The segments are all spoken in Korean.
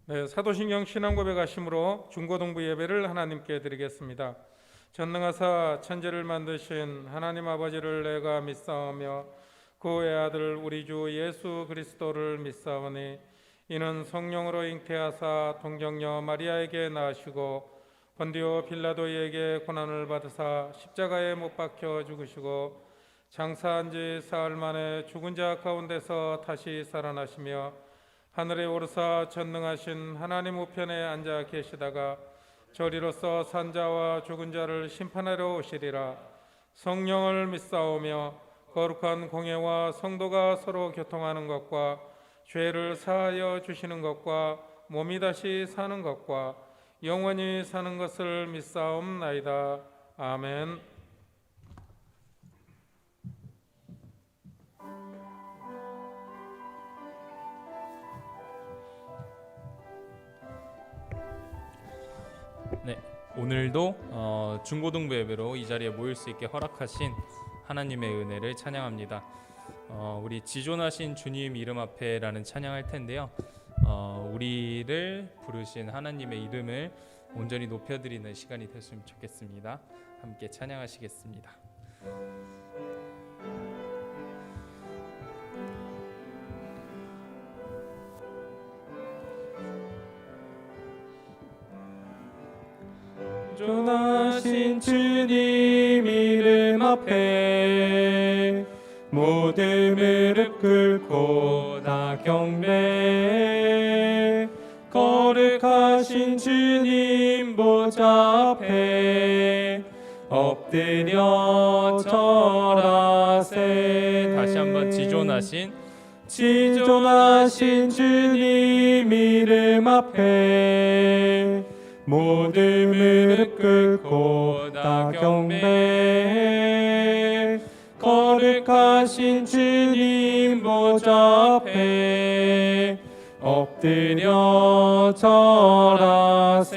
네, 사도신경 신앙고백 하심으로 중고등부 예배를 하나님께 드리겠습니다. 전능하사 천지를 만드신 하나님 아버지를 내가 믿사오며 그 외아들 우리 주 예수 그리스도를 믿사오니 이는 성령으로 잉태하사 동정녀 마리아에게 낳으시고 본디오 빌라도에게 고난을 받으사 십자가에 못 박혀 죽으시고 장사한 지 사흘 만에 죽은 자 가운데서 다시 살아나시며 하늘에 오르사 전능하신 하나님 우편에 앉아 계시다가 저리로서 산자와 죽은 자를 심판하러 오시리라. 성령을 믿사오며 거룩한 공예와 성도가 서로 교통하는 것과 죄를 사하여 주시는 것과 몸이 다시 사는 것과 영원히 사는 것을 믿사옵나이다. 아멘. 네, 오늘도 중고등부 예배로 이 자리에 모일 수 있게 허락하신 하나님의 은혜를 찬양합니다. 우리 지존하신 주님 이름 앞에라는 찬양할 텐데요. 우리를 부르신 하나님의 이름을 온전히 높여드리는 시간이 됐으면 좋겠습니다. 함께 찬양하시겠습니다. 존하신 주님 이름 앞에 모든 무릎 꿇고 다 경배. 거룩하신 주님 보좌 앞에 엎드려 절하세. 다시 한번 지존하신 주님 이름 앞에 모든 무릎 꿇고 다 경배. 거룩하신 주님 보좌 앞에 엎드려 절하세.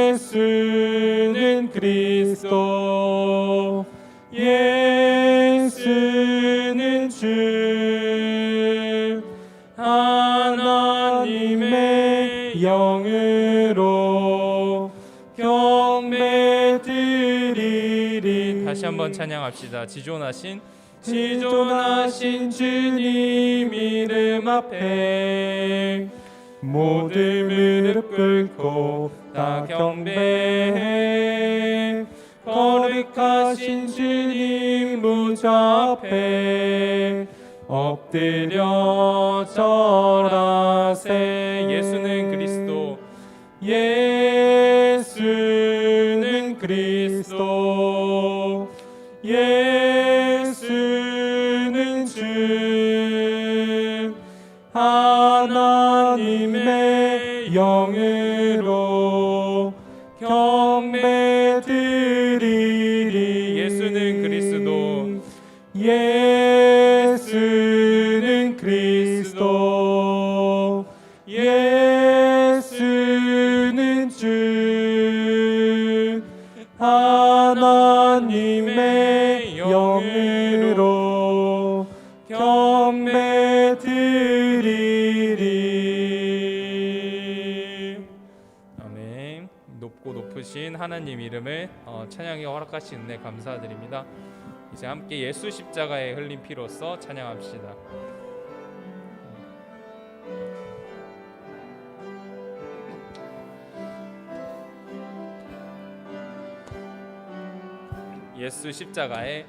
예수는 그리스도, 예수는 주, 하나님의 영으로 경배드리리. 다시 한번 찬양합시다. 지존하신 주님 이름 앞에 모든 무릎 꿇고 다 경배. 거룩하신 주님 보좌 앞에 엎드려 절하세. 예수는 그리스도, 예수는 그리스도, 예수는 주, 하나님의 영으로 경배드리리. 예수는 그리스도, 예수는 그리스도, 예수는 주, 하나님의 영으로 경배드리리. 아멘. 높고 높으신 하나님 이름을 찬양에 허락하신 은혜 감사드립니다. 이제 함께 예수 십자가에 흘린 피로써 찬양합시다. 예수 십자가에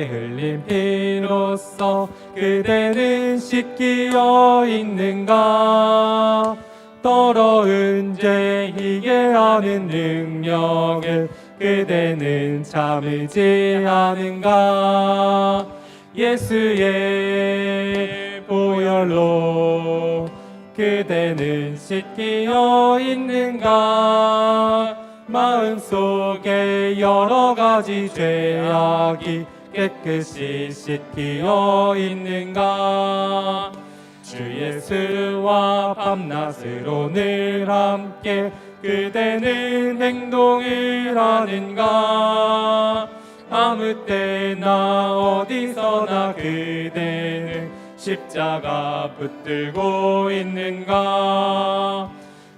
흘린 피로써 그대는 씻기어 있는가. 더러운 죄 희게 하는 능력을 그대는 참으지 않은가. 예수의 보혈로 그대는 씻기어 있는가. 마음속에 여러 가지 죄악이 깨끗이 씻기어 있는가. 주 예수와 밤낮으로 늘 함께 그대는 행동을 하는가. 아무 때나 어디서나 그대는 십자가 붙들고 있는가.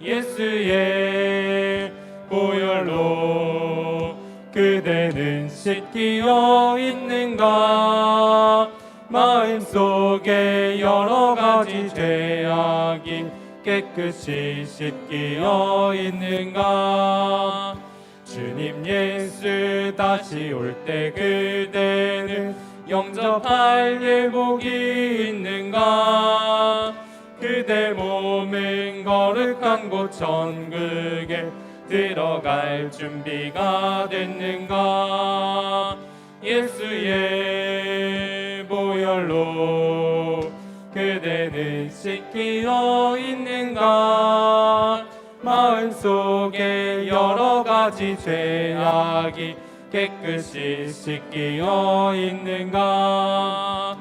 예수의 보혈로 그대는 씻기어 있는가. 마음속에 여러 가지 죄악이 깨끗이 씻기어 있는가. 주님 예수 다시 올 때 그대는 영접할 예복이 있는가. 그대 몸은 거룩한 곳 천국에 들어갈 준비가 됐는가. 예수의 보혈로 그대는 씻기어 있는가. 마음속에 여러 가지 죄악이 깨끗이 씻기어 있는가.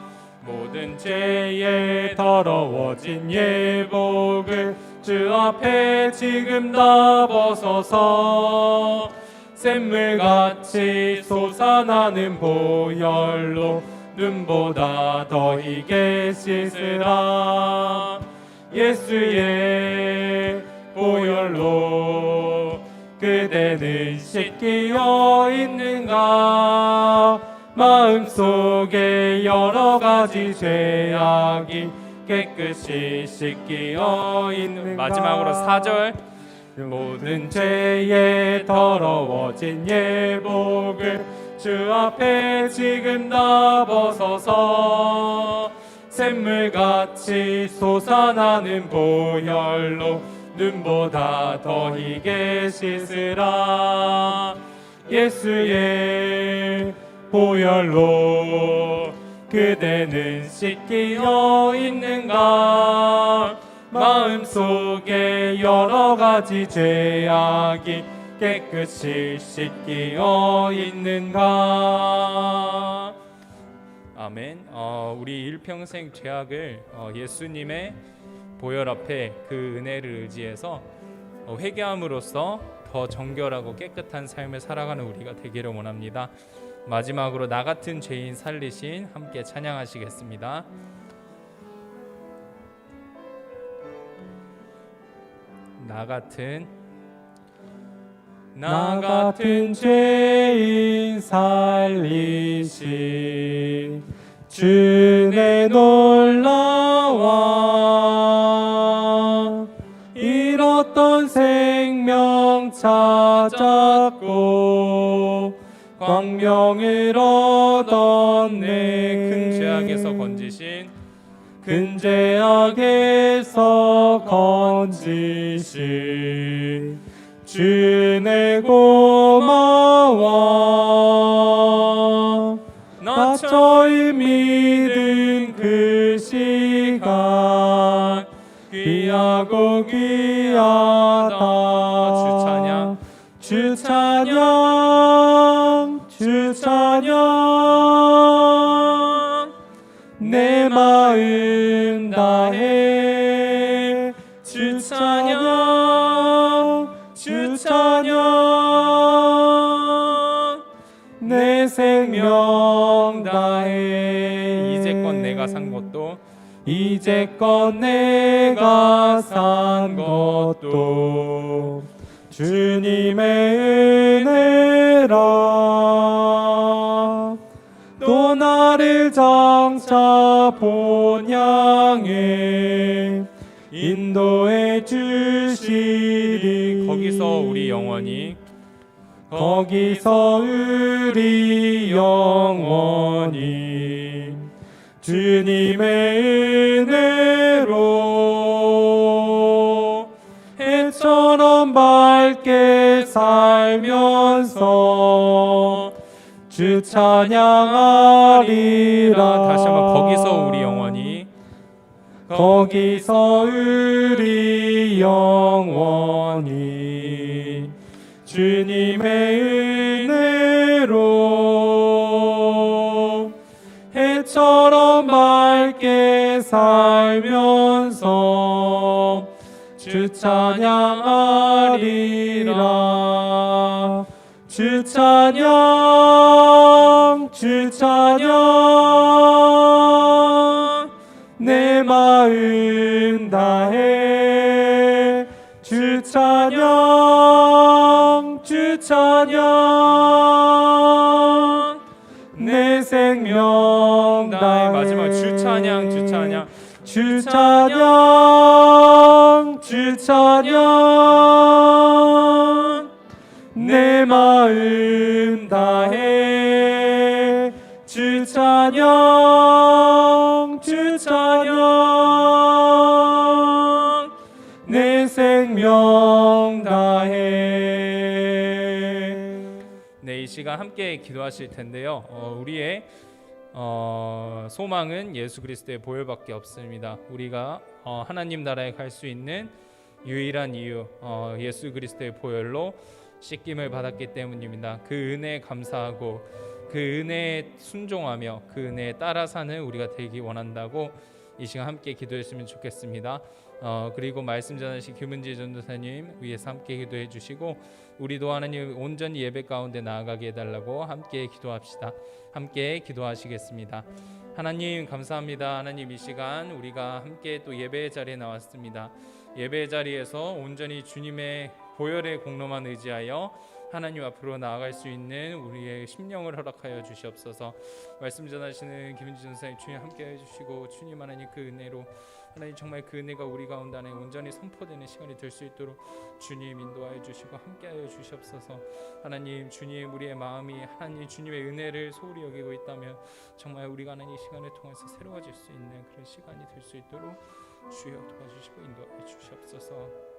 모든 죄에 더러워진 예복을 주 앞에 지금 다 벗어서 샘물같이 솟아나는 보혈로 눈보다 더 희게 씻으라. 예수의 보혈로 그대는 씻기어 있는가. 마음속에 여러 가지 죄악이 깨끗이 씻기어 있는가. 마지막으로 4절. 모든 죄에 더러워진 예복을 주 앞에 지금 다 벗어서 샘물같이 솟아나는 보혈로 눈보다 더 희게 씻으라. 예수의 보혈로 그대는 씻기어 있는가. 마음속에 여러 가지 죄악이 깨끗이 씻기어 있는가. 아멘. 우리 일평생 죄악을 예수님의 보혈 앞에 그 은혜를 의지해서 회개함으로써 더 정결하고 깨끗한 삶을 살아가는 우리가 되기를 원합니다. 마지막으로 나 같은 죄인 살리신 함께 찬양하시겠습니다. 나 같은 죄인 살리신 주의 놀라와 잃었던 생명 찾았고 광명을 얻었네. 큰 죄악에서 건지신 큰 죄악에서 건지신 주의 고마워. 나 처음 믿은 그 시간 귀하고 귀하다. 주 찬양 내 마음 다해 주 찬양 내 생명 다해. 이제껏 내가 산 것도 주님의 은혜라. 또 나를 장차 본향에 인도해 주시리. 거기서 우리 영원히 주님의 은혜로 해처럼 밝게 살면서 주 찬양하리라. 다시 한번 거기서 우리 영원히 주님의 은혜로 해처럼 밝게 살면서 주 찬양하리라. 주 찬양 주 찬양 내 마음 다해 주 찬양 주 찬양 내 생명 다해 마지막 주 찬양 주 찬양 주 찬양 주 찬양 내 마음 다해 주 찬양 주 찬양 내 생명 다해. 네, 이 시간 함께 기도하실 텐데요. 우리의 소망은 예수 그리스도의 보혈밖에 없습니다. 우리가 하나님 나라에 갈 수 있는 유일한 이유 예수 그리스도의 보혈로 씻김을 받았기 때문입니다. 그 은혜에 감사하고 그 은혜에 순종하며 그 은혜에 따라 사는 우리가 되기 원한다고 이 시간 함께 기도했으면 좋겠습니다. 그리고 말씀 전하신 김은지 전도사님 위해서 함께 기도해 주시고 우리도 하나님 온전히 예배 가운데 나아가게 해달라고 함께 기도합시다. 함께 기도하시겠습니다. 하나님 감사합니다. 하나님 이 시간 우리가 함께 또 예배의 자리에 나왔습니다. 예배의 자리에서 온전히 주님의 보혈의 공로만 의지하여 하나님 앞으로 나아갈 수 있는 우리의 심령을 허락하여 주시옵소서. 말씀 전하시는 김은지 전사님 주님 함께해 주시고 주님 하나님 그 은혜로 하나님 정말 그 은혜가 우리 가운데 안에 온전히 선포되는 시간이 될 수 있도록 주님 인도하여 주시고 함께하여 주시옵소서. 하나님 주님 우리의 마음이 하나님 주님의 은혜를 소홀히 여기고 있다면 정말 우리가 하나님 이 시간을 통해서 새로워질 수 있는 그런 시간이 될 수 있도록 주여 도와주시고 인도하여 주시옵소서.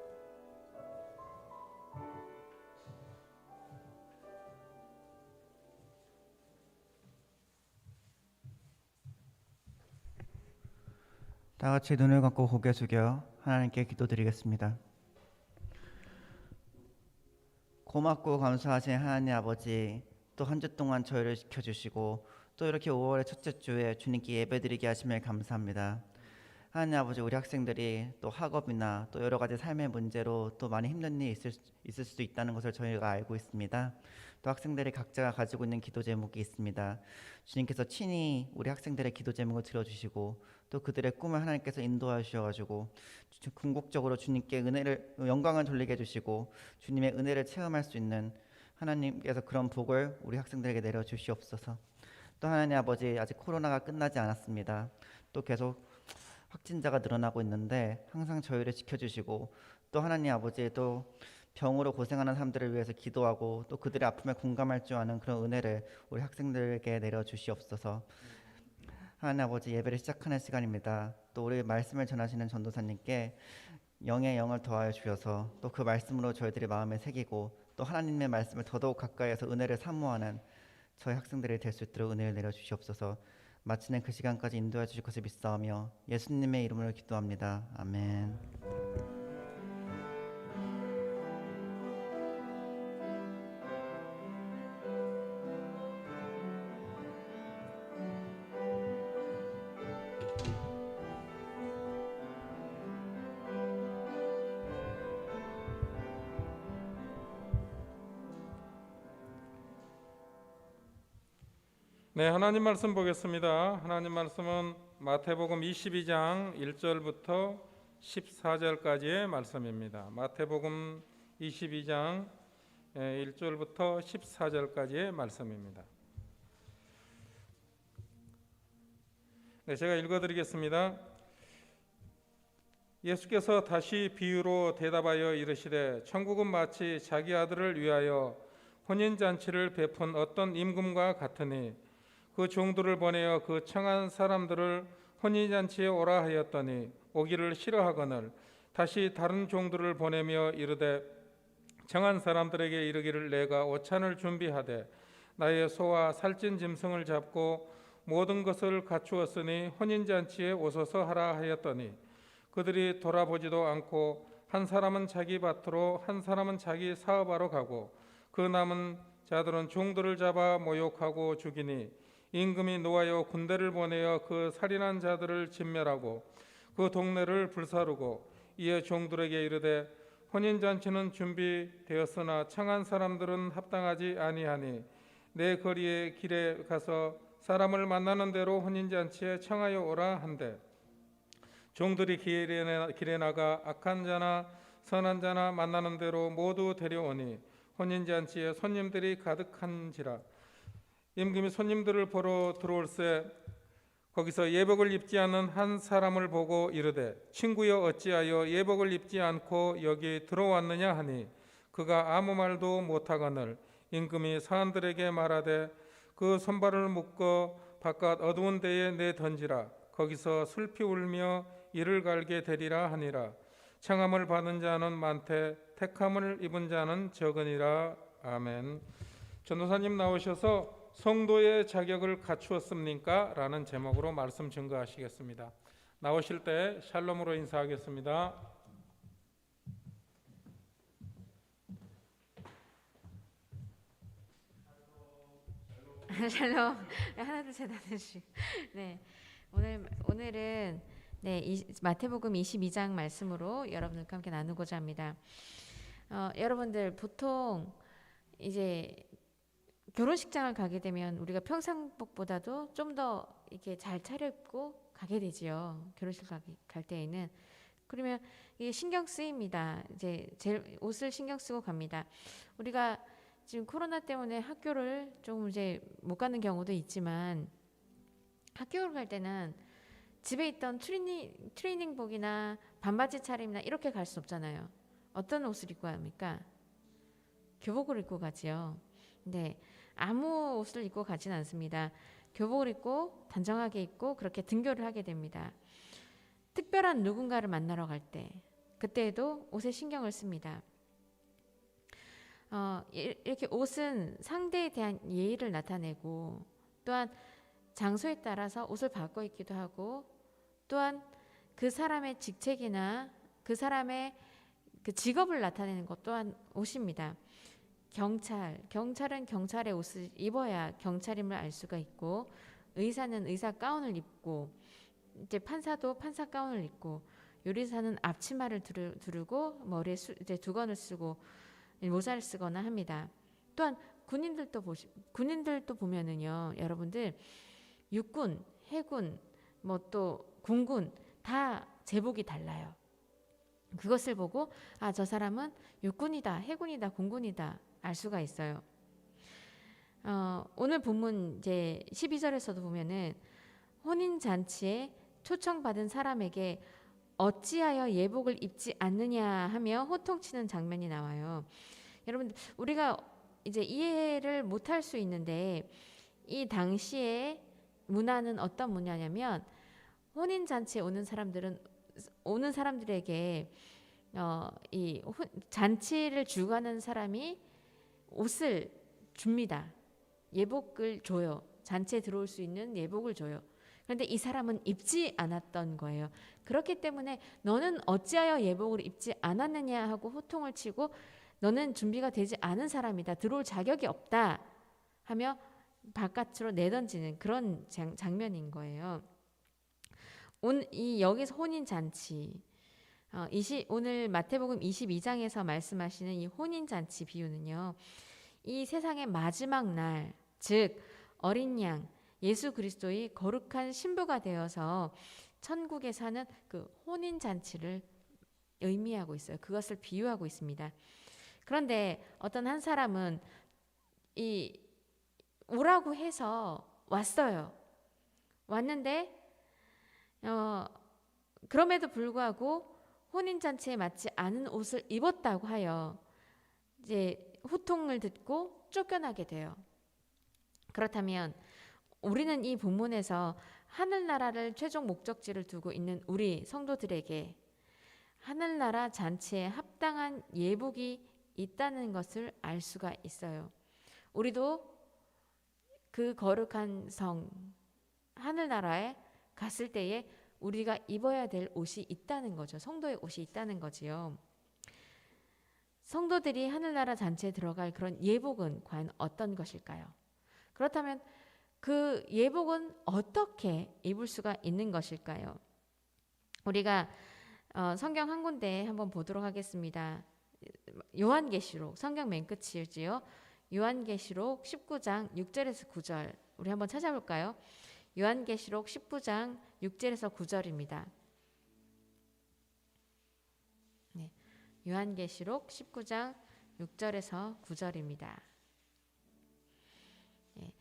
다 같이 눈을 감고 고개 숙여 하나님께 기도드리겠습니다. 고맙고 감사하신 하나님 아버지, 또 한 주 동안 저희를 지켜주시고 또 이렇게 5월의 첫째 주에 주님께 예배드리게 하심을 감사합니다. 하나님 아버지, 우리 학생들이 또 학업이나 또 여러 가지 삶의 문제로 또 많이 힘든 일이 있을 수도 있다는 것을 저희가 알고 있습니다. 또 학생들이 각자가 가지고 있는 기도 제목이 있습니다. 주님께서 친히 우리 학생들의 기도 제목을 들어주시고 또 그들의 꿈을 하나님께서 인도하여 주셔가지고 궁극적으로 주님께 영광을 돌리게 해주시고 주님의 은혜를 체험할 수 있는 하나님께서 그런 복을 우리 학생들에게 내려주시옵소서. 또 하나님 아버지, 아직 코로나가 끝나지 않았습니다. 또 계속 확진자가 늘어나고 있는데 항상 저희를 지켜주시고 또 하나님 아버지, 또 병으로 고생하는 사람들을 위해서 기도하고 또 그들의 아픔에 공감할 줄 아는 그런 은혜를 우리 학생들에게 내려주시옵소서. 하나님 아버지, 예배를 시작하는 시간입니다. 또 우리 말씀을 전하시는 전도사님께 영의 영을 더하여 주셔서 또 그 말씀으로 저희들의 마음에 새기고 또 하나님의 말씀을 더더욱 가까이에서 은혜를 사모하는 저희 학생들이 될 수 있도록 은혜를 내려주시옵소서. 마치는 그 시간까지 인도해 주실 것을 믿사오며 예수님의 이름으로 기도합니다. 아멘. 네, 하나님 말씀 보겠습니다. 하나님 말씀은 마태복음 22장 1절부터 14절까지의 말씀입니다. 마태복음 22장 1절부터 14절까지의 말씀입니다. 네, 제가 읽어드리겠습니다. 예수께서 다시 비유로 대답하여 이르시되 천국은 마치 자기 아들을 위하여 혼인잔치를 베푼 어떤 임금과 같으니 그 종들을 보내어 그 청한 사람들을 혼인잔치에 오라 하였더니 오기를 싫어하거늘 다시 다른 종들을 보내며 이르되 청한 사람들에게 이르기를 내가 오찬을 준비하되 나의 소와 살찐 짐승을 잡고 모든 것을 갖추었으니 혼인잔치에 오소서 하라 하였더니 그들이 돌아보지도 않고 한 사람은 자기 밭으로 한 사람은 자기 사업하러 가고 그 남은 자들은 종들을 잡아 모욕하고 죽이니 임금이 노하여 군대를 보내어 그 살인한 자들을 진멸하고 그 동네를 불사르고 이에 종들에게 이르되 혼인잔치는 준비되었으나 청한 사람들은 합당하지 아니하니 내 거리의 길에 가서 사람을 만나는 대로 혼인잔치에 청하여 오라 한대 종들이 길에 나가 악한 자나 선한 자나 만나는 대로 모두 데려오니 혼인잔치에 손님들이 가득한지라 임금이 손님들을 보러 들어올새 거기서 예복을 입지 않는 한 사람을 보고 이르되 친구여 어찌하여 예복을 입지 않고 여기 들어왔느냐 하니 그가 아무 말도 못하거늘 임금이 사람들에게 말하되 그 손발을 묶어 바깥 어두운 데에 내던지라 거기서 슬피 울며 이를 갈게 되리라 하니라 청함을 받은 자는 많되 택함을 입은 자는 적으니라. 아멘. 전도사님 나오셔서 성도의 자격을 갖추었습니까? 라는 제목으로 말씀 증거하시겠습니다. 나오실 때 샬롬으로 인사하겠습니다. 샬롬. 하나 둘 셋 하나씩. 네. 오늘은 마태복음 22장 말씀으로 여러분들과 함께 나누고자 합니다. 여러분들 보통 이제 결혼식장을 가게 되면 우리가 평상복보다도 좀 더 이렇게 잘 차려입고 가게 되지요. 결혼식 갈 때에는. 그러면 이게 신경 쓰입니다. 이제 제일 옷을 신경 쓰고 갑니다. 우리가 지금 코로나 때문에 학교를 좀 이제 못 가는 경우도 있지만 학교를 갈 때는 집에 있던 트레이닝복이나 반바지 차림이나 이렇게 갈 수 없잖아요. 어떤 옷을 입고 합니까? 교복을 입고 가지요. 네, 아무 옷을 입고 가진 않습니다. 교복을 입고 단정하게 입고 그렇게 등교를 하게 됩니다. 특별한 누군가를 만나러 갈 때 그때에도 옷에 신경을 씁니다. 이렇게 옷은 상대에 대한 예의를 나타내고 또한 장소에 따라서 옷을 바꿔 입기도 하고 또한 그 사람의 직책이나 그 사람의 그 직업을 나타내는 것 또한 옷입니다. 경찰은 경찰의 옷을 입어야 경찰임을 알 수가 있고 의사는 의사 가운을 입고 이제 판사도 판사 가운을 입고 요리사는 앞치마를 두르고 머리에 이제 두건을 쓰고 모자를 쓰거나 합니다. 또한 군인들도 보면은요, 여러분들 육군, 해군, 뭐 또 공군 다 제복이 달라요. 그것을 보고 저 사람은 육군이다, 해군이다, 공군이다 알 수가 있어요. 오늘 본문 이제 12절에서도 보면은 혼인 잔치에 초청받은 사람에게 어찌하여 예복을 입지 않느냐 하며 호통치는 장면이 나와요. 여러분 우리가 이제 이해를 못할 수 있는데 이 당시에 문화는 어떤 문화냐면 혼인 잔치에 오는 사람들에게 이 잔치를 주관하는 사람이 옷을 줍니다. 예복을 줘요. 잔치에 들어올 수 있는 예복을 줘요. 그런데 이 사람은 입지 않았던 거예요. 그렇기 때문에 너는 어찌하여 예복을 입지 않았느냐 하고 호통을 치고 너는 준비가 되지 않은 사람이다. 들어올 자격이 없다 하며 바깥으로 내던지는 그런 장면인 거예요. 여기서 혼인 잔치 오늘 마태복음 22장에서 말씀하시는 이 혼인 잔치 비유는요. 이 세상의 마지막 날, 즉 어린 양 예수 그리스도의 거룩한 신부가 되어서 천국에 사는 그 혼인 잔치를 의미하고 있어요. 그것을 비유하고 있습니다. 그런데 어떤 한 사람은 오라고 해서 왔어요. 왔는데 그럼에도 불구하고 혼인 잔치에 맞지 않은 옷을 입었다고 하여 이제 호통을 듣고 쫓겨나게 돼요. 그렇다면 우리는 이 본문에서 하늘나라를 최종 목적지를 두고 있는 우리 성도들에게 하늘나라 잔치에 합당한 예복이 있다는 것을 알 수가 있어요. 우리도 그 거룩한 성 하늘나라에 갔을 때에 우리가 입어야 될 옷이 있다는 거죠. 성도의 옷이 있다는 거지요. 성도들이 하늘나라 잔치에 들어갈 그런 예복은 과연 어떤 것일까요? 그렇다면 그 예복은 어떻게 입을 수가 있는 것일까요? 우리가 성경 한 군데 한번 보도록 하겠습니다. 요한계시록 성경 맨 끝이지요. 요한계시록 19장 6절에서 9절 우리 한번 찾아볼까요? 요한계시록 19장 6절에서 9절입니다. 네, 요한계시록 19장 6절에서 9절입니다. 네,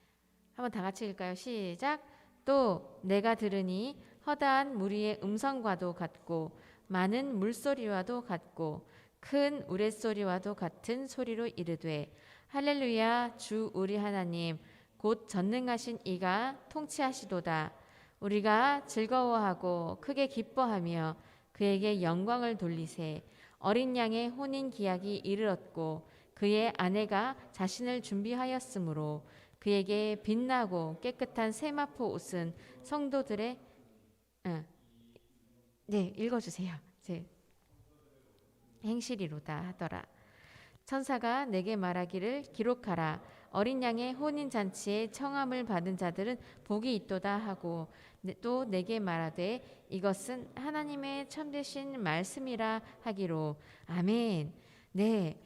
한번 다 같이 읽을까요? 시작. 또 내가 들으니 허다한 무리의 음성과도 같고 많은 물소리와도 같고 큰 우레소리와도 같은 소리로 이르되 할렐루야 주 우리 하나님 곧 전능하신 이가 통치하시도다. 우리가 즐거워하고 크게 기뻐하며 그에게 영광을 돌리세. 어린 양의 혼인 기약이 이르렀고 그의 아내가 자신을 준비하였으므로 그에게 빛나고 깨끗한 세마포 옷은 성도들의 네, 읽어주세요. 제 행실이로다 하더라. 천사가 내게 말하기를 기록하라. 어린 양의 혼인 잔치에 청함을 받은 자들은 복이 있도다 하고 또 내게 말하되 이것은 하나님의 참되신 말씀이라 하기로. 아멘. 네,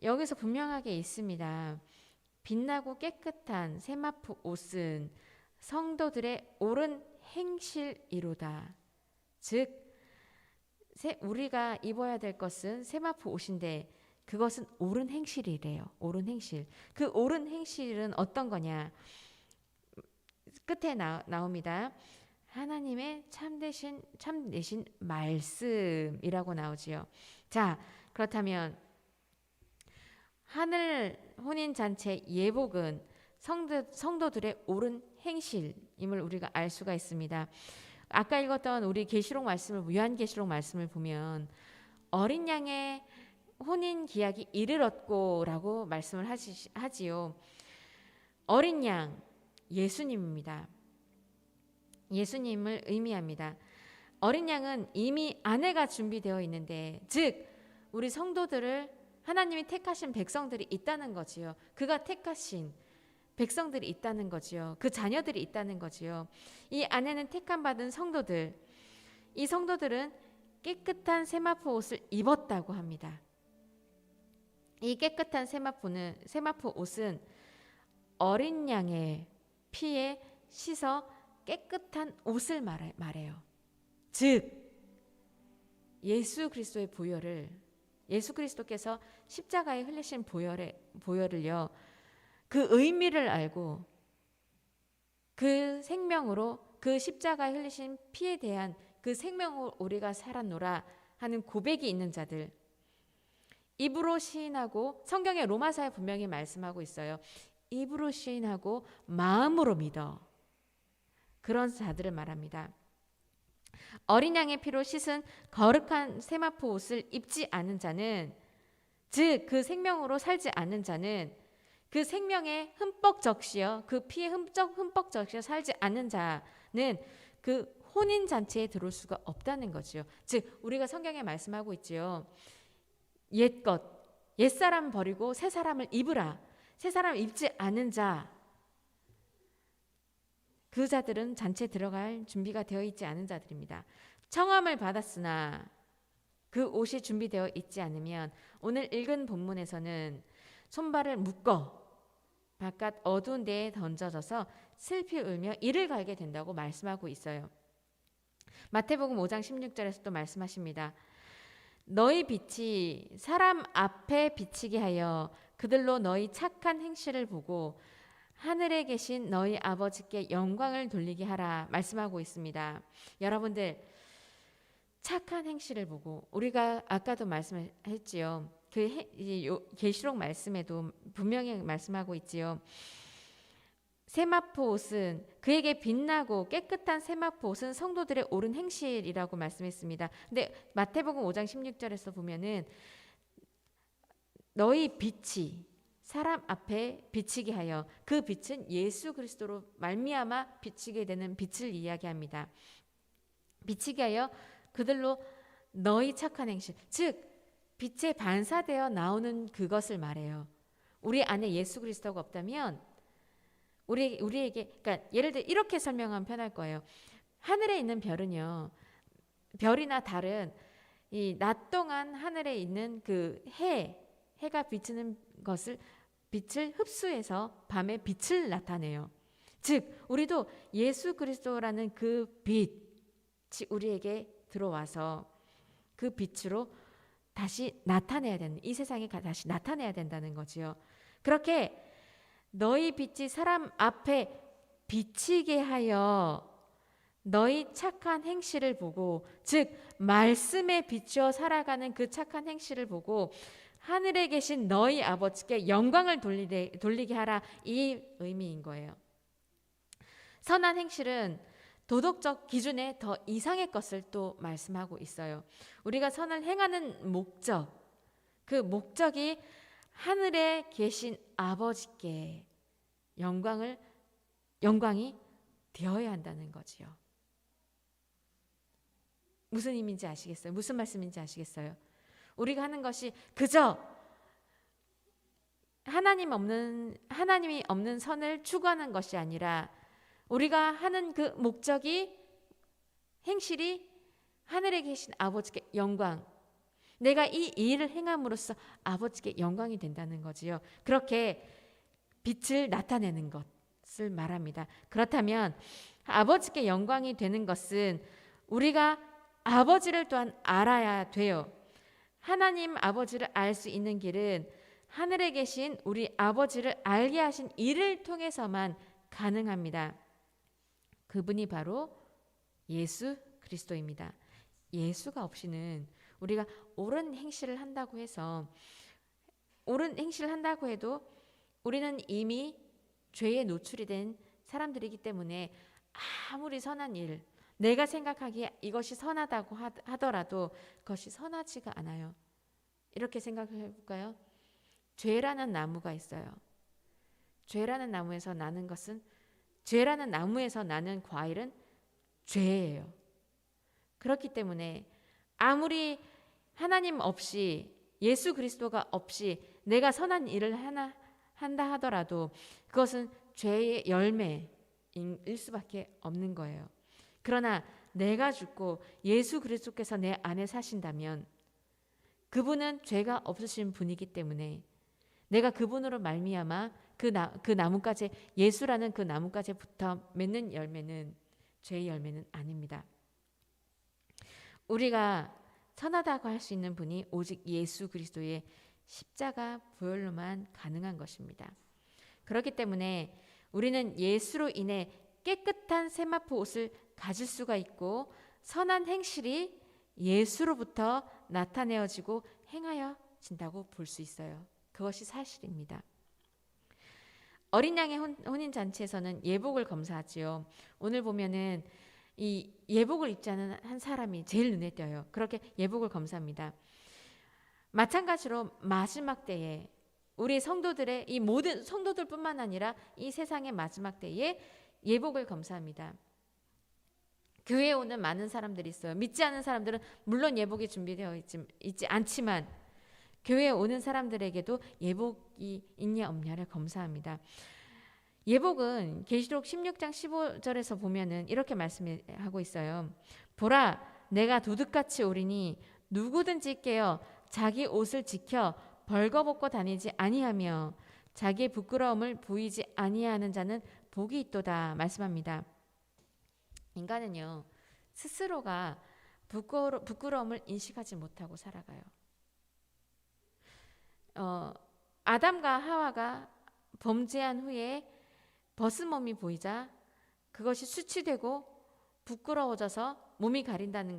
여기서 분명하게 있습니다. 빛나고 깨끗한 세마포 옷은 성도들의 옳은 행실이로다. 즉 우리가 입어야 될 것은 세마포 옷인데 그것은 옳은 행실이래요. 옳은 행실. 그 옳은 행실은 어떤 거냐? 끝에 나옵니다. 하나님의 참되신 말씀이라고 나오지요. 자, 그렇다면 하늘 혼인 잔치 예복은 성도들의 옳은 행실임을 우리가 알 수가 있습니다. 아까 읽었던 우리 계시록 말씀을 요한계시록 말씀을 보면 어린 양의 혼인 기약이 이르렀고라고 말씀을 하지요. 어린 양 예수님입니다. 예수님을 의미합니다. 어린 양은 이미 아내가 준비되어 있는데, 즉 우리 성도들을 하나님이 택하신 백성들이 있다는 거지요. 그가 택하신 백성들이 있다는 거지요. 그 자녀들이 있다는 거지요. 이 안에는 택함 받은 성도들, 이 성도들은 깨끗한 세마포 옷을 입었다고 합니다. 이 깨끗한 세마포 옷은 어린 양의 피에 씻어 깨끗한 옷을 말해요. 즉 예수 그리스도의 보혈을, 예수 그리스도께서 십자가에 흘리신 보혈을요, 그 의미를 알고 그 생명으로, 그 십자가에 흘리신 피에 대한 그 생명으로 우리가 살았노라 하는 고백이 있는 자들, 입으로 시인하고, 성경의 로마서에 분명히 말씀하고 있어요. 입으로 시인하고 마음으로 믿어. 그런 자들을 말합니다. 어린 양의 피로 씻은 거룩한 세마포 옷을 입지 않은 자는, 즉 그 생명으로 살지 않는 자는, 그 생명에 흠뻑 적시어 그 피에 흠뻑 적시어 살지 않는 자는 그 혼인 잔치에 들어올 수가 없다는 거지요. 즉 우리가 성경에 말씀하고 있지요. 옛사람 버리고 새 사람을 입으라. 새 사람 입지 않은 자, 그 자들은 잔치에 들어갈 준비가 되어 있지 않은 자들입니다. 청함을 받았으나 그 옷이 준비되어 있지 않으면, 오늘 읽은 본문에서는 손발을 묶어 바깥 어두운 데에 던져져서 슬피 울며 이를 갈게 된다고 말씀하고 있어요. 마태복음 5장 16절에서 또 말씀하십니다. 너희 빛이 사람 앞에 비치게 하여 그들로 너희 착한 행실을 보고 하늘에 계신 너희 아버지께 영광을 돌리게 하라 말씀하고 있습니다. 여러분들, 착한 행실을 보고, 우리가 아까도 말씀했지요. 그 계시록 말씀에도 분명히 말씀하고 있지요. 세마포 옷은, 그에게 빛나고 깨끗한 세마포 옷은 성도들의 옳은 행실이라고 말씀했습니다. 근데 마태복음 5장 16절에서 보면은 너희 빛이 사람 앞에 비치게 하여, 그 빛은 예수 그리스도로 말미암아 비치게 되는 빛을 이야기합니다. 비치게 하여 그들로 너희 착한 행실, 즉 빛에 반사되어 나오는 그것을 말해요. 우리 안에 예수 그리스도가 없다면 우리에게, 그러니까 예를 들어 이렇게 설명하면 편할 거예요. 하늘에 있는 별은요, 별이나 달은 이 낮 동안 하늘에 있는 그 해가 비치는 것을 빛을 흡수해서 밤에 빛을 나타내요. 즉 우리도 예수 그리스도라는 그 빛이 우리에게 들어와서 그 빛으로 다시 나타내야 되는, 이 세상에 다시 나타내야 된다는 거지요. 그렇게 너희 빛이 사람 앞에 비치게 하여 너희 착한 행실을 보고, 즉 말씀에 비추어 살아가는 그 착한 행실을 보고 하늘에 계신 너희 아버지께 영광을 돌리게 하라, 이 의미인 거예요. 선한 행실은 도덕적 기준에 더 이상의 것을 또 말씀하고 있어요. 우리가 선을 행하는 목적, 그 목적이 하늘에 계신 아버지께 영광이 되어야 한다는 거지요. 무슨 의미인지 아시겠어요? 무슨 말씀인지 아시겠어요? 우리가 하는 것이 그저 하나님이 없는 선을 추구하는 것이 아니라, 우리가 하는 그 목적이, 행실이 하늘에 계신 아버지께 영광, 내가 이 일을 행함으로써 아버지께 영광이 된다는 거지요. 그렇게 빛을 나타내는 것을 말합니다. 그렇다면 아버지께 영광이 되는 것은 우리가 아버지를 또한 알아야 돼요. 하나님 아버지를 알 수 있는 길은 하늘에 계신 우리 아버지를 알게 하신 이를 통해서만 가능합니다. 그분이 바로 예수 그리스도입니다. 예수가 없이는 우리가 옳은 행실을 한다고 해도 우리는 이미 죄에 노출이 된 사람들이기 때문에 아무리 선한 일, 내가 생각하기에 이것이 선하다고 하더라도 그것이 선하지가 않아요. 이렇게 생각해 볼까요? 죄라는 나무가 있어요. 죄라는 나무에서 나는 과일은 죄예요. 그렇기 때문에 아무리 하나님 없이, 예수 그리스도가 없이 내가 선한 일을 한다 하더라도 그것은 죄의 열매일 수밖에 없는 거예요. 그러나 내가 죽고 예수 그리스도께서 내 안에 사신다면 그분은 죄가 없으신 분이기 때문에 내가 그분으로 말미암아 그 나뭇가지, 예수라는 그 나뭇가지부터 맺는 열매는 죄의 열매는 아닙니다. 우리가 선하다고 할 수 있는 분이 오직 예수 그리스도의 십자가 보혈로만 가능한 것입니다. 그렇기 때문에 우리는 예수로 인해 깨끗한 세마포 옷을 가질 수가 있고, 선한 행실이 예수로부터 나타내어지고 행하여진다고 볼 수 있어요. 그것이 사실입니다. 어린 양의 혼인 잔치에서는 예복을 검사하지요. 오늘 보면은 이 예복을 입지 않은 한 사람이 제일 눈에 띄어요. 그렇게 예복을 검사합니다. 마찬가지로 마지막 때에 우리 성도들의, 이 모든 성도들뿐만 아니라 이 세상의 마지막 때에 예복을 검사합니다. 교회에 오는 많은 사람들이 있어요. 믿지 않는 사람들은 물론 예복이 준비되어 있지 않지만 교회에 오는 사람들에게도 예복이 있냐 없냐를 검사합니다. 예복은 계시록 16장 15절에서 보면은 이렇게 말씀하고 있어요. 보라, 내가 도둑같이 오리니 누구든지 깨어 자기 옷을 지켜 벌거벗고 다니지 아니하며 자기의 부끄러움을 보이지 아니하는 자는 복이 있도다 말씀합니다. 인간은요, 스스로가 부끄러움을 인식하지 못하고 살아가요. 아담과 하와가 범죄한 후에 벗은 몸이 보이자 그것이 수치되고 부끄러워져서 몸이 가린다는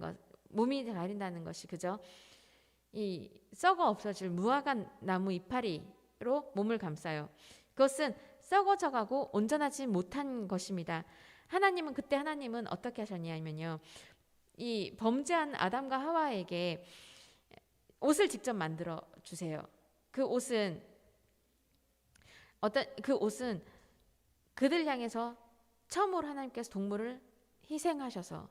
것이 그저 이 썩어 없어질 무화과 나무 이파리로 몸을 감싸요. 그것은 썩어져가고 온전하지 못한 것입니다. 그때 하나님은 어떻게 하셨냐면요, 이 범죄한 아담과 하와에게 옷을 직접 만들어 주세요. 그 옷은 그들 향해서 처음으로 하나님께서 동물을 희생하셔서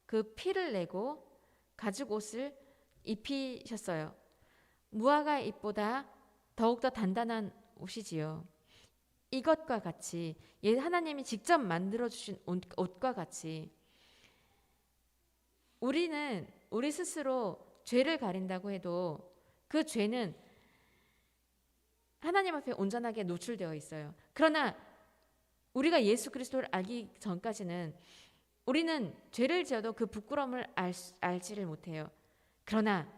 그 피를 내고 가죽 옷을 입히셨어요. 무화과 잎보다 더욱더 단단한 옷이지요. 이것과 같이 하나님이 직접 만들어 주신 옷과 같이 우리는 우리 스스로 죄를 가린다고 해도 그 죄는 하나님 앞에 온전하게 노출되어 있어요. 그러나 우리가 예수 그리스도를 알기 전까지는 우리는 죄를 지어도 그 부끄러움을 알지를 못해요. 그러나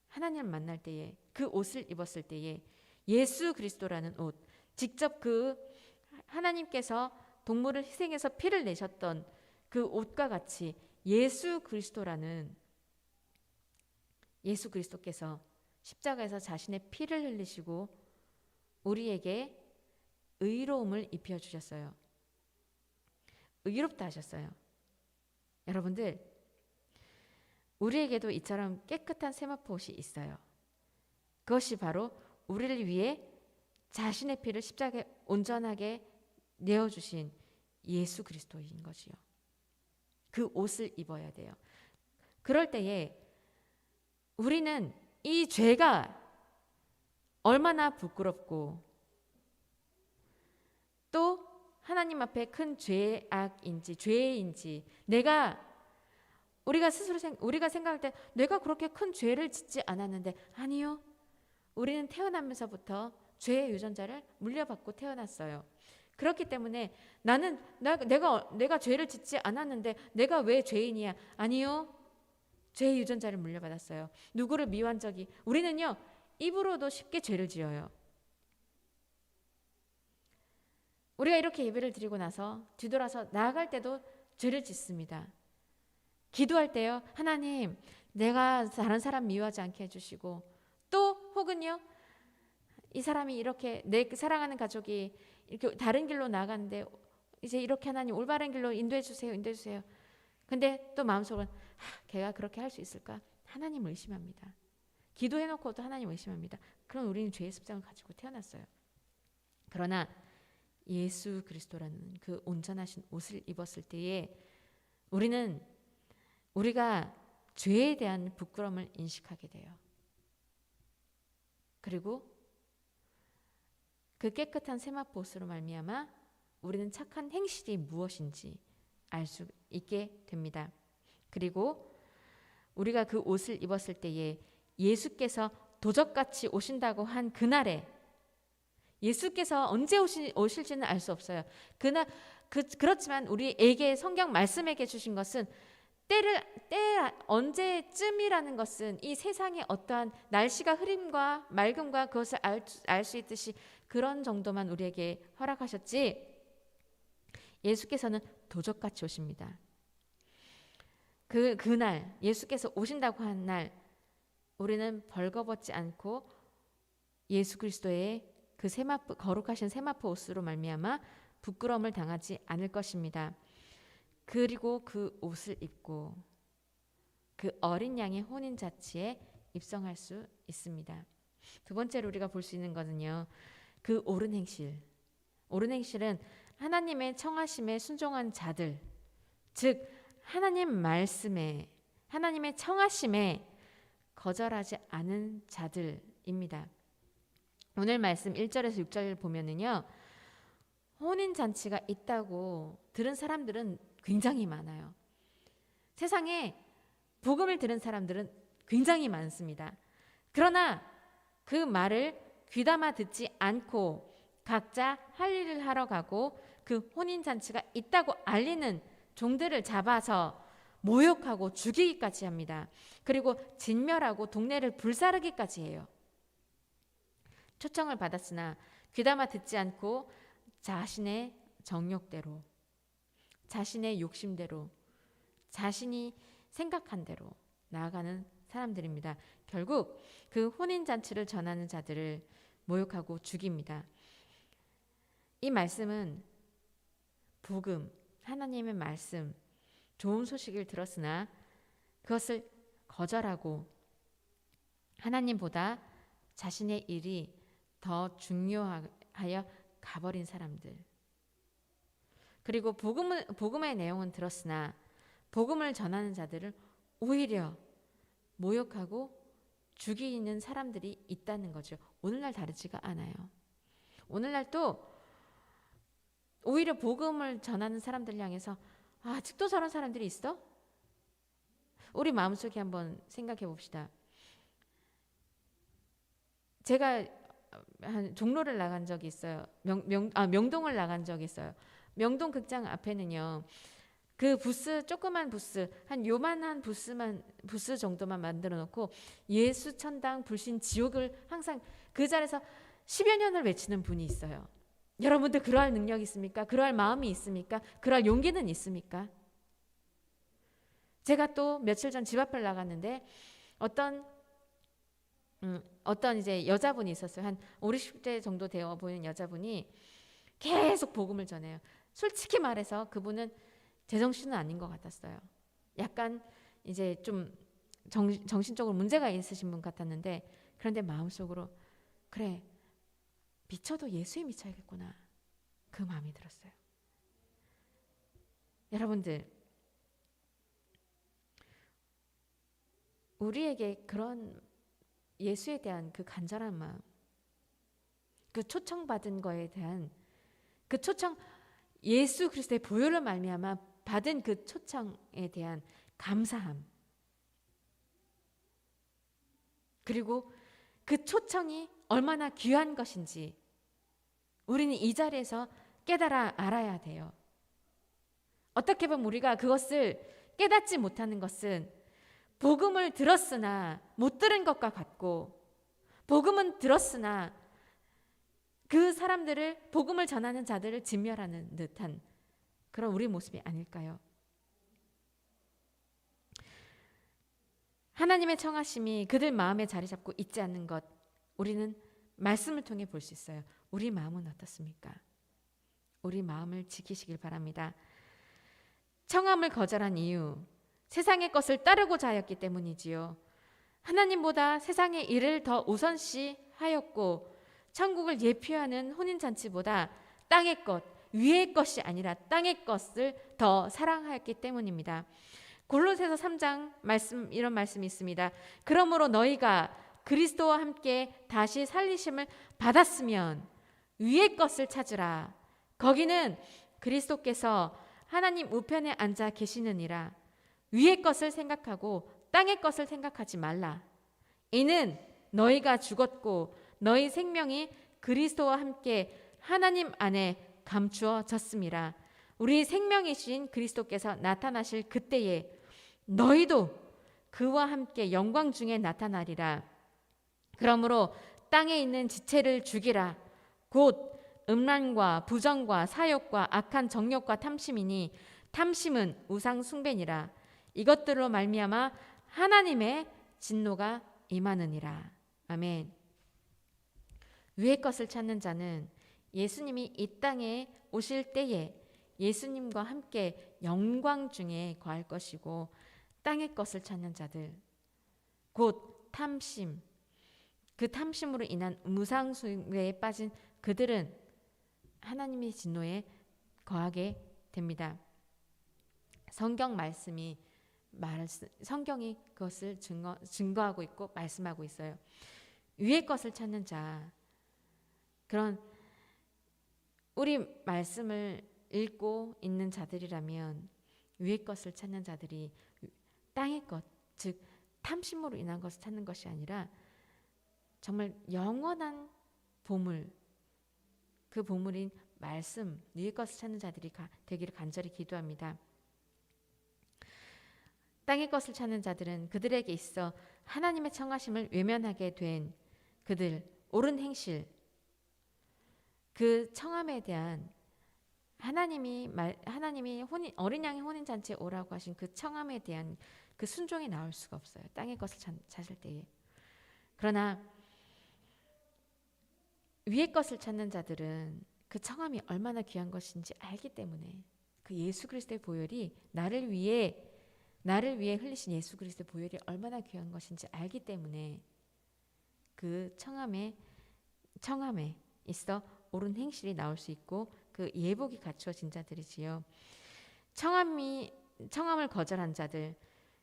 하나님을 만날 때에 그 옷을 입었을 때에 예수 그리스도라는 옷, 직접 그 하나님께서 동물을 희생해서 피를 내셨던 그 옷과 같이 예수 그리스도께서 십자가에서 자신의 피를 흘리시고 우리에게 의로움을 입혀주셨어요. 의롭다 하셨어요. 여러분들, 우리에게도 이처럼 깨끗한 세마포 옷이 있어요. 그것이 바로 우리를 위해 자신의 피를 십자가에 온전하게 내어주신 예수 그리스도인 거지요. 그 옷을 입어야 돼요. 그럴 때에 우리는 이 죄가 얼마나 부끄럽고 또 하나님 앞에 큰 죄인지 우리가 생각할 때 내가 그렇게 큰 죄를 짓지 않았는데, 아니요. 우리는 태어나면서부터 죄의 유전자를 물려받고 태어났어요. 그렇기 때문에 내가 죄를 짓지 않았는데 내가 왜 죄인이야? 아니요. 죄의 유전자를 물려받았어요. 누구를 미워한 적이, 우리는요 입으로도 쉽게 죄를 지어요. 우리가 이렇게 예배를 드리고 나서 뒤돌아서 나아갈 때도 죄를 짓습니다. 기도할 때요, 하나님 내가 다른 사람 미워하지 않게 해주시고, 또 혹은요 이 사람이 이렇게 내 사랑하는 가족이 이렇게 다른 길로 나가는데 이제 이렇게 하나님 올바른 길로 인도해 주세요. 근데 또 마음속은 걔가 그렇게 할 수 있을까? 하나님을 의심합니다. 기도해놓고도 하나님을 의심합니다. 그럼 우리는 죄의 습성을 가지고 태어났어요. 그러나 예수 그리스도라는 그 온전하신 옷을 입었을 때에 우리가 죄에 대한 부끄러움을 인식하게 돼요. 그리고 그 깨끗한 세마포 옷으로 말미암아 우리는 착한 행실이 무엇인지 알 수 있게 됩니다. 그리고 우리가 그 옷을 입었을 때에 예수께서 도적같이 오신다고 한 그날에, 예수께서 언제 오실지는 알 수 없어요. 그렇지만 우리에게 성경 말씀에게 주신 것은 때 언제쯤이라는 것은 이 세상의 어떠한 날씨가 흐림과 맑음과 그것을 알 수 있듯이 그런 정도만 우리에게 허락하셨지, 예수께서는 도적같이 오십니다. 그날 예수께서 오신다고 한 날 우리는 벌거벗지 않고 예수 그리스도의 그 거룩하신 세마포 옷으로 말미암아 부끄러움을 당하지 않을 것입니다. 그리고 그 옷을 입고 그 어린 양의 혼인 잔치에 입성할 수 있습니다. 두 번째로 우리가 볼 수 있는 것은요, 그 옳은 행실은 하나님의 청하심에 순종한 자들, 즉 하나님 말씀에, 하나님의 청하심에 거절하지 않은 자들입니다. 오늘 말씀 1절에서 6절을 보면은요, 혼인잔치가 있다고 들은 사람들은 굉장히 많아요. 세상에 복음을 들은 사람들은 굉장히 많습니다. 그러나 그 말을 귀담아 듣지 않고 각자 할 일을 하러 가고 그 혼인잔치가 있다고 알리는 종들을 잡아서 모욕하고 죽이기까지 합니다. 그리고 진멸하고 동네를 불사르기까지 해요. 초청을 받았으나 귀담아 듣지 않고 자신의 정욕대로, 자신의 욕심대로, 자신이 생각한 대로 나아가는 사람들입니다. 결국 그 혼인잔치를 전하는 자들을 모욕하고 죽입니다. 이 말씀은 복음, 하나님의 말씀, 좋은 소식을 들었으나 그것을 거절하고 하나님보다 자신의 일이 더 중요하여 가버린 사람들, 그리고 복음의 내용은 들었으나 복음을 전하는 자들을 오히려 모욕하고 죽이는 사람들이 있다는 거죠. 오늘날 다르지가 않아요. 오늘날 또 오히려 복음을 전하는 사람들 향해서 아직도 저런 사람들이 있어? 우리 마음속에 한번 생각해 봅시다. 제가 한 종로를 나간 적이 있어요. 명동을 나간 적이 있어요. 명동 극장 앞에는요. 그 부스, 조그만 부스, 한 요만한 부스 정도만 만들어 놓고 예수 천당 불신 지옥을 항상 그 자리에서 10여 년을 외치는 분이 있어요. 여러분들 그러할 능력이 있습니까? 그러할 마음이 있습니까? 그러할 용기는 있습니까? 제가 또 며칠 전 집 앞을 나갔는데 어떤 이제 여자분이 있었어요. 한 50대 정도 되어 보이는 여자분이 계속 복음을 전해요. 솔직히 말해서 그분은 제정신은 아닌 것 같았어요. 약간 이제 좀 정신적으로 문제가 있으신 분 같았는데, 그런데 마음속으로 그래, 미쳐도 예수에 미쳐야겠구나, 그 마음이 들었어요. 여러분들, 우리에게 그런 예수에 대한 그 간절한 마음, 그 초청받은 거에 대한 그 초청, 예수 그리스도의 보혈로 말미암아 받은 그 초청에 대한 감사함, 그리고 그 초청이 얼마나 귀한 것인지 우리는 이 자리에서 깨달아 알아야 돼요. 어떻게 보면 우리가 그것을 깨닫지 못하는 것은 복음을 들었으나 못 들은 것과 같고, 복음은 들었으나 그 사람들을, 복음을 전하는 자들을 진멸하는 듯한 그런 우리 모습이 아닐까요? 하나님의 청하심이 그들 마음에 자리 잡고 있지 않는 것, 우리는 말씀을 통해 볼 수 있어요. 우리 마음은 어떻습니까? 우리 마음을 지키시길 바랍니다. 청함을 거절한 이유, 세상의 것을 따르고자 하였기 때문이지요. 하나님보다 세상의 일을 더 우선시하였고, 천국을 예표하는 혼인잔치보다 땅의 것, 위의 것이 아니라 땅의 것을 더 사랑하였기 때문입니다. 골로새서 3장 말씀, 이런 말씀이 있습니다. 그러므로 너희가 그리스도와 함께 다시 살리심을 받았으면 위의 것을 찾으라. 거기는 그리스도께서 하나님 우편에 앉아 계시느니라. 위의 것을 생각하고 땅의 것을 생각하지 말라. 이는 너희가 죽었고 너희 생명이 그리스도와 함께 하나님 안에 감추어졌음이라. 우리 생명이신 그리스도께서 나타나실 그때에 너희도 그와 함께 영광 중에 나타나리라. 그러므로 땅에 있는 지체를 죽이라. 곧 음란과 부정과 사욕과 악한 정욕과 탐심이니 탐심은 우상 숭배니라. 이것들로 말미암아 하나님의 진노가 임하느니라. 아멘. 위의 것을 찾는 자는 예수님이 이 땅에 오실 때에 예수님과 함께 영광 중에 거할 것이고, 땅의 것을 찾는 자들, 곧 탐심, 그 탐심으로 인한 무상숭배에 빠진 그들은 하나님의 진노에 거하게 됩니다. 성경 말씀이 성경이 그것을 증거하고 있고 말씀하고 있어요. 위의 것을 찾는 자, 그런 우리 말씀을 읽고 있는 자들이라면 위의 것을 찾는 자들이 땅의 것, 즉 탐심으로 인한 것을 찾는 것이 아니라 정말 영원한 보물, 그 보물인 말씀, 위의 것을 찾는 자들이 되기를 간절히 기도합니다. 땅의 것을 찾는 자들은 그들에게 있어 하나님의 청하심을 외면하게 된 그들, 옳은 행실, 그 청함에 대한 하나님이 어린 양의 혼인 잔치에 오라고 하신 그 청함에 대한 그 순종이 나올 수가 없어요. 땅의 것을 찾을 때에. 그러나 위의 것을 찾는 자들은 그 청함이 얼마나 귀한 것인지 알기 때문에, 그 예수 그리스도의 보혈이 나를 위해 흘리신 예수 그리스도의 보혈이 얼마나 귀한 것인지 알기 때문에 그 청함에 있어 옳은 행실이 나올 수 있고 그 예복이 갖추어진 자들이지요. 청함을 거절한 자들,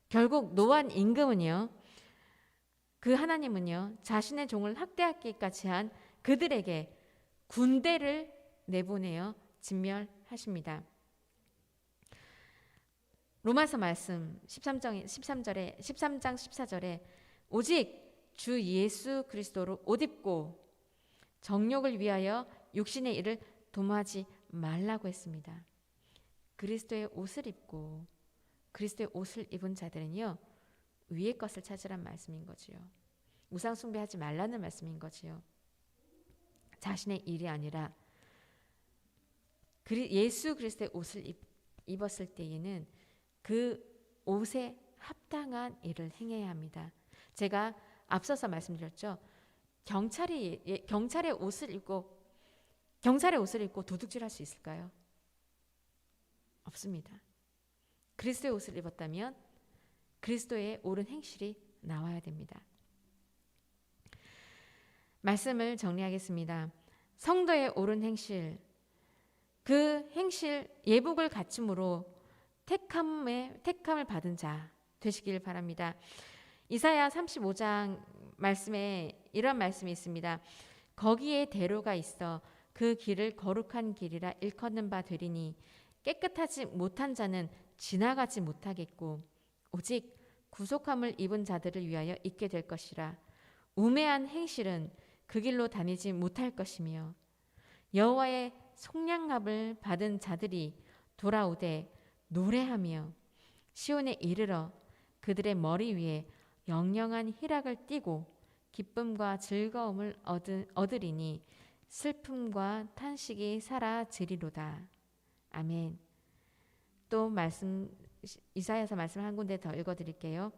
결국 노한 임금은요, 그 하나님은요 자신의 종을 학대하기까지 한 그들에게 군대를 내보내어 진멸하십니다. 로마서 말씀 13장 14절에 오직 주 예수 그리스도로 옷 입고 정욕을 위하여 육신의 일을 도모하지 말라고 했습니다. 그리스도의 옷을 입고 그리스도의 옷을 입은 자들은요 위의 것을 찾으란 말씀인 거지요. 우상 숭배하지 말라는 말씀인 거지요. 자신의 일이 아니라 예수 그리스도의 옷을 입었을 때에는 그 옷에 합당한 일을 행해야 합니다. 제가 앞서서 말씀드렸죠. 경찰의 옷을 입고 도둑질할 수 있을까요? 없습니다. 그리스도의 옷을 입었다면 그리스도의 옳은 행실이 나와야 됩니다. 말씀을 정리하겠습니다. 성도의 옳은 행실, 그 행실 예복을 갖춤으로 택함을 받은 자 되시길 바랍니다. 이사야 35장 말씀에 이런 말씀이 있습니다. 거기에 대로가 있어 그 길을 거룩한 길이라 일컫는 바 되리니 깨끗하지 못한 자는 지나가지 못하겠고 오직 구속함을 입은 자들을 위하여 있게 될 것이라. 우매한 행실은 그 길로 다니지 못할 것이며 여호와의 속량함을 받은 자들이 돌아오되 노래하며 시온에 이르러 그들의 머리 위에 영영한 희락을 띠고 기쁨과 즐거움을 얻으리니 슬픔과 탄식이 사라지리로다. 아멘. 또 이사야서 말씀 한 군데 더 읽어드릴게요.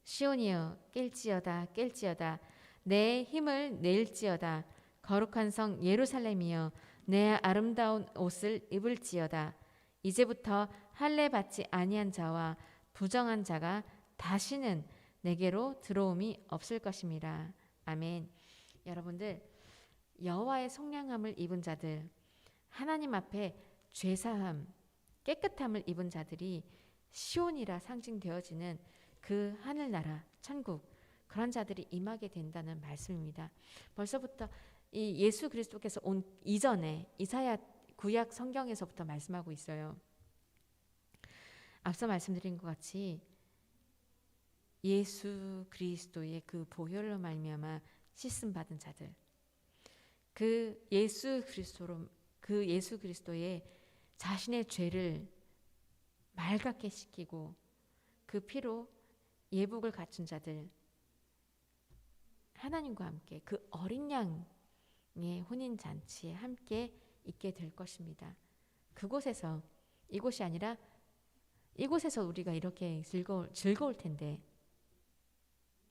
시온이여 깰지어다 내 힘을 낼지어다. 거룩한 성 예루살렘이여 내 아름다운 옷을 입을지어다. 이제부터 할례 받지 아니한 자와 부정한 자가 다시는 내게로 들어옴이 없을 것임이라. 아멘. 여러분들, 여호와의 속량함을 입은 자들, 하나님 앞에 죄사함, 깨끗함을 입은 자들이 시온이라 상징되어지는 그 하늘나라 천국, 그런 자들이 임하게 된다는 말씀입니다. 벌써부터 이 예수 그리스도께서 온 이전에 이사야 구약 성경에서부터 말씀하고 있어요. 앞서 말씀드린 것 같이 예수 그리스도의 그 보혈로 말미암아 씻음 받은 자들, 그 예수 그리스도의 자신의 죄를 맑게 씻기고 그 피로 예복을 갖춘 자들, 하나님과 함께 그 어린 양의 혼인 잔치에 함께 있게 될 것입니다. 그곳에서, 이곳이 아니라 이곳에서 우리가 이렇게 즐거울 텐데,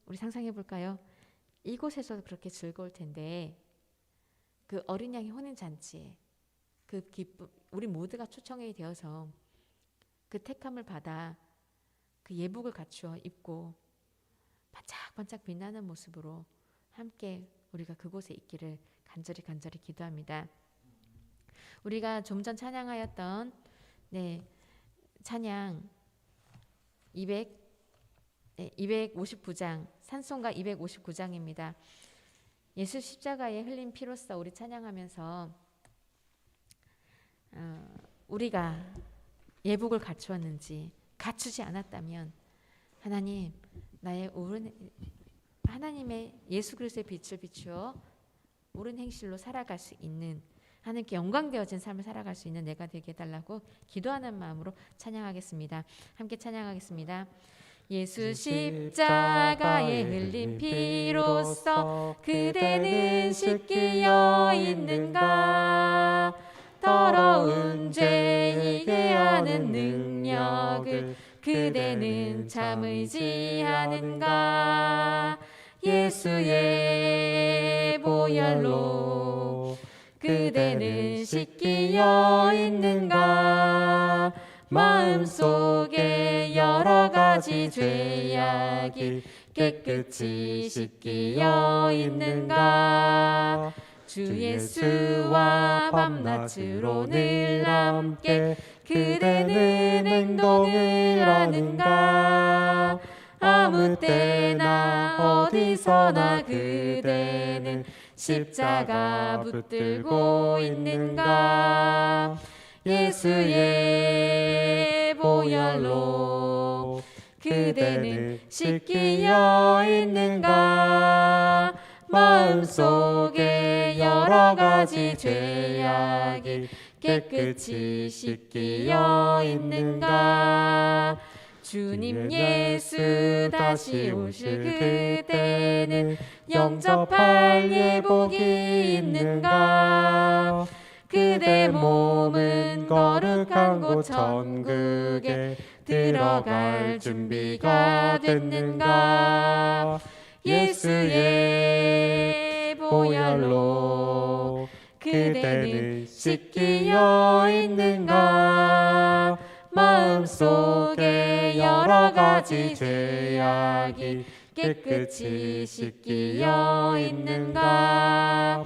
우리 상상해 볼까요? 이곳에서 그렇게 즐거울 텐데 그 어린 양의 혼인 잔치에 그 기쁨, 우리 모두가 초청이 되어서 그 택함을 받아 그 예복을 갖추어 입고 반짝반짝 빛나는 모습으로 함께 우리가 그곳에 있기를 간절히 기도합니다. 우리가 좀 전 찬양하였던 찬양 259장, 찬송가 259장입니다. 예수 십자가에 흘린 피로써 우리 찬양하면서 우리가 예복을 갖추었는지, 갖추지 않았다면 하나님, 하나님의 예수 그리스도의 빛을 비추어 옳은 행실로 살아갈 수 있는, 하나님께 영광되어진 삶을 살아갈 수 있는 내가 되게 해달라고 기도하는 마음으로 찬양하겠습니다. 함께 찬양하겠습니다. 예수 십자가에 흘린 피로써 그대는 씻기어 있는가. 더러운 죄이게 하는 능력을 그대는 참 의지하는가. 예수의 보혈로 그대는 씻기어 있는가. 마음속에 여러 가지 죄악이 깨끗이 씻기어 있는가. 주 예수와 밤낮으로 늘 함께 그대는 행동을 하는가. 아무 때나 어디서나 그대는 십자가 붙들고 있는가. 예수의 보혈로 그대는 씻기어 있는가 마음속에 여러 가지 죄악이 깨끗이 씻기어 있는가 주님 예수 다시 오실 그때는 영접할 예복이 있는가 그대 몸은 거룩한 곳 천국에 들어갈 준비가 됐는가 예수의 보혈로 그대는 씻기어 있는가 마음속에 여러 가지 죄악이 깨끗이 씻기어 있는가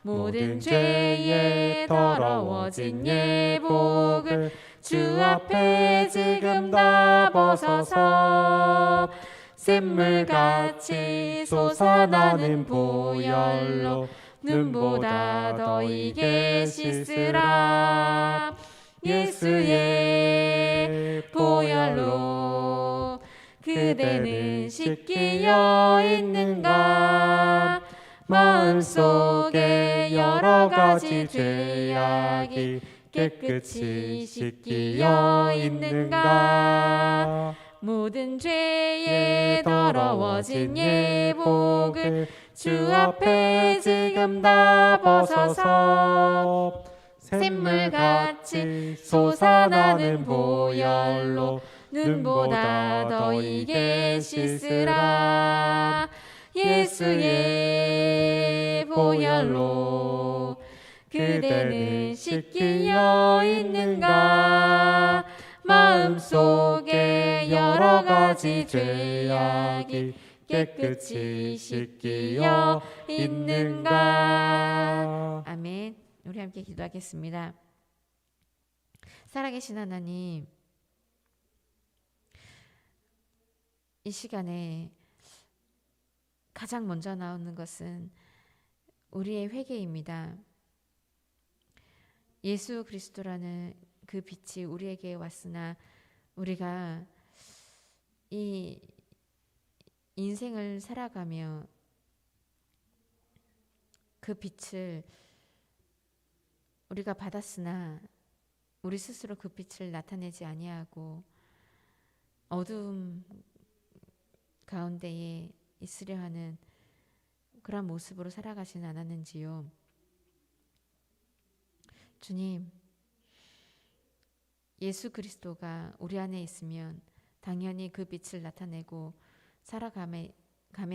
모든 죄에 더러워진 예복을 주 앞에 지금 다 벗어서 샘물같이 솟아나는 보혈로 눈보다 더 이게 씻으라 예수의 보혈로 그대는 씻기어 있는가 마음속에 여러 가지 죄악이 깨끗이 씻기어 있는가 모든 죄에 더러워진 예복을 주 앞에 지금 다 벗어서 샘물같이 솟아나는 보혈로 눈보다 더 이게 씻으라 예수의 보혈로 그대는 씻기어 있는가 마음속에 여러 가지 죄악이 깨끗이 씻기어 있는가 아멘. 우리 함께 기도하겠습니다. 살아계신 하나님, 이 시간에 가장 먼저 나오는 것은 우리의 회개입니다. 예수 그리스도라는 그 빛이 우리에게 왔으나 우리가 이 인생을 살아가며 그 빛을 우리가 받았으나 우리 스스로 그 빛을 나타내지 아니하고 어두움 가운데에 있으려 하는 그런 모습으로 살아가진 않았는지요. 주님, 예수 그리스도가 우리 안에 있으면 당연히 그 빛을 나타내고 살아감에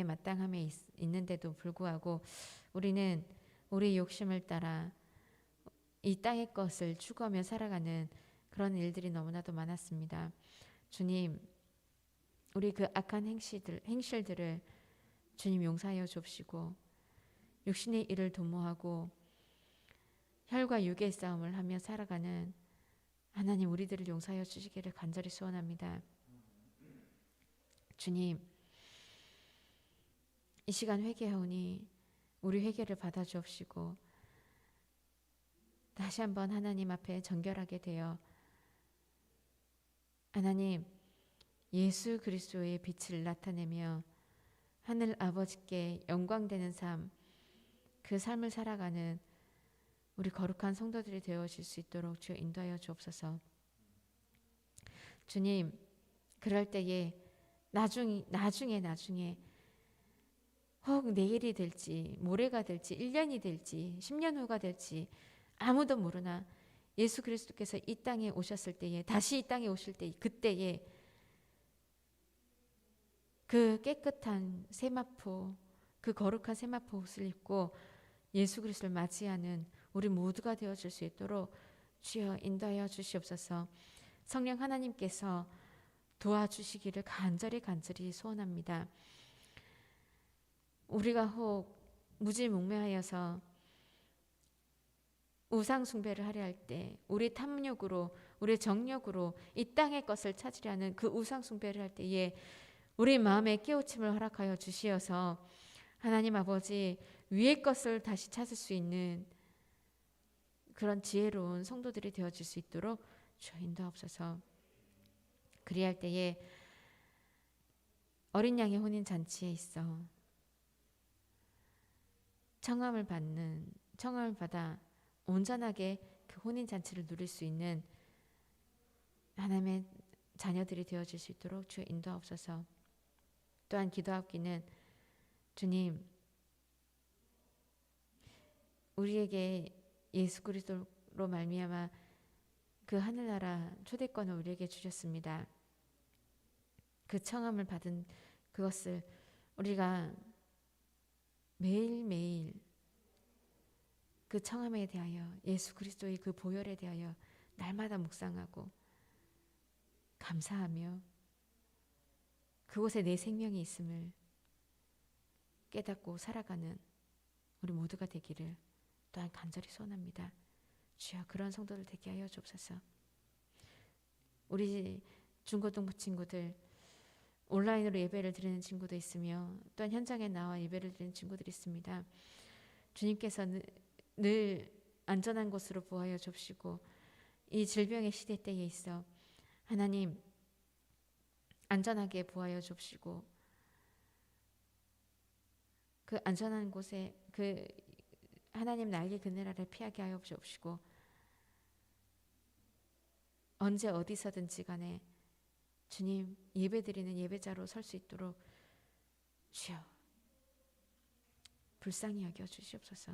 마땅함에 있는데도 불구하고 우리는 우리 욕심을 따라 이 땅의 것을 추구하며 살아가는 그런 일들이 너무나도 많았습니다. 주님, 우리 그 악한 행실들을 주님 용서하여 주옵시고 육신의 일을 도모하고 혈과 육의 싸움을 하며 살아가는 하나님 우리들을 용서하여 주시기를 간절히 소원합니다. 주님, 이 시간 회개하오니 우리 회개를 받아 주옵시고 다시 한번 하나님 앞에 정결하게 되어 하나님 예수 그리스도의 빛을 나타내며 하늘 아버지께 영광되는 삶, 그 삶을 살아가는 우리 거룩한 성도들이 되어질 수 있도록 주여 인도하여 주옵소서. 주님, 그럴 때에 나중에 혹 내일이 될지 모레가 될지 1년이 될지 10년 후가 될지 아무도 모르나 예수 그리스도께서 이 땅에 오셨을 때에 다시 이 땅에 오실 때 그때에 그 깨끗한 세마포 그 거룩한 세마포 옷을 입고 예수 그리스도를 맞이하는 우리 모두가 되어줄 수 있도록 주여 인도하여 주시옵소서. 성령 하나님께서 도와주시기를 간절히 소원합니다. 우리가 혹 무지몽매하여서 우상 숭배를 하려 할 때 우리 탐욕으로 우리 정욕으로 이 땅의 것을 찾으려는 그 우상 숭배를 할 때에 우리 마음에 깨우침을 허락하여 주시어서 하나님 아버지 위의 것을 다시 찾을 수 있는 그런 지혜로운 성도들이 되어질 수 있도록 주여 인도하옵소서. 그리할 때에 어린 양의 혼인 잔치에 있어 청함을 받아 온전하게 그 혼인 잔치를 누릴 수 있는 하나님의 자녀들이 되어질 수 있도록 주여 인도하옵소서. 또한 기도하옵기는 주님, 우리에게 예수 그리스도로 말미암아 그 하늘나라 초대권을 우리에게 주셨습니다. 그 청함을 받은 그것을 우리가 매일매일 그 청함에 대하여 예수 그리스도의 그 보혈에 대하여 날마다 묵상하고 감사하며 그곳에 내 생명이 있음을 깨닫고 살아가는 우리 모두가 되기를 또한 간절히 소원합니다. 주여 그런 성도들 되게 하여 주옵소서. 우리 중고등부 친구들 온라인으로 예배를 드리는 친구도 있으며 또한 현장에 나와 예배를 드리는 친구들이 있습니다. 주님께서 늘 안전한 곳으로 보호하여 줍시고 이 질병의 시대 때에 있어 하나님 안전하게 보호하여 줍시고 그 안전한 곳에 그 하나님 날개 그늘 아래 피하게 하여 주옵시고 언제 어디서든지 간에 주님 예배드리는 예배자로 설 수 있도록 주여 불쌍히 여겨 주시옵소서.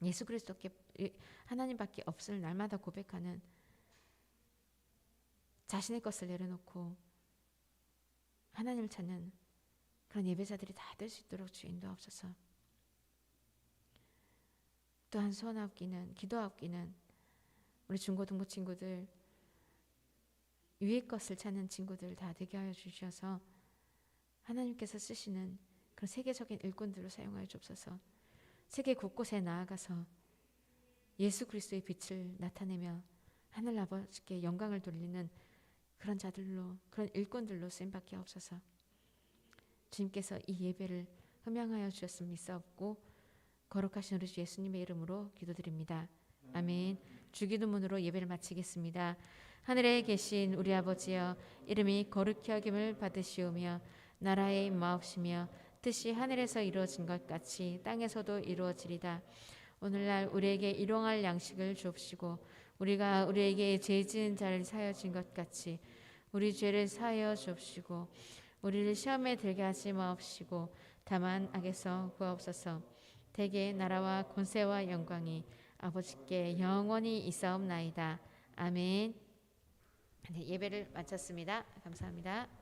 예수 그리스도께 하나님밖에 없을 날마다 고백하는 자신의 것을 내려놓고 하나님을 찾는 그런 예배자들이 다 될 수 있도록 주 인도하옵소서. 또한 소원하옵기는 기도하옵기는 우리 중고등부 친구들 위의 것을 찾는 친구들 다 되게 하여 주셔서 하나님께서 쓰시는 그런 세계적인 일꾼들로 사용하여 주옵소서. 세계 곳곳에 나아가서 예수 그리스도의 빛을 나타내며 하늘 아버지께 영광을 돌리는 그런 자들로 그런 일꾼들로 쓰임받게 하옵소서. 주님께서 이 예배를 흠양하여 주셨음을 믿사옵고 거룩하신 우리 주 예수님의 이름으로 기도드립니다. 아멘. 주기도문으로 예배를 마치겠습니다. 하늘에 계신 우리 아버지여 이름이 거룩히 여김을 받으시오며 나라의 임하옵시며 뜻이 하늘에서 이루어진 것 같이 땅에서도 이루어지리다. 오늘날 우리에게 일용할 양식을 주옵시고 우리가 우리에게 죄 지은 자를 사하여 준 것 같이 우리 죄를 사하여 주옵시고 우리를 시험에 들게 하지 마옵시고 다만 악에서 구하옵소서. 대개 나라와 권세와 영광이 아버지께 영원히 있사옵나이다. 아멘. 네, 예배를 마쳤습니다. 감사합니다.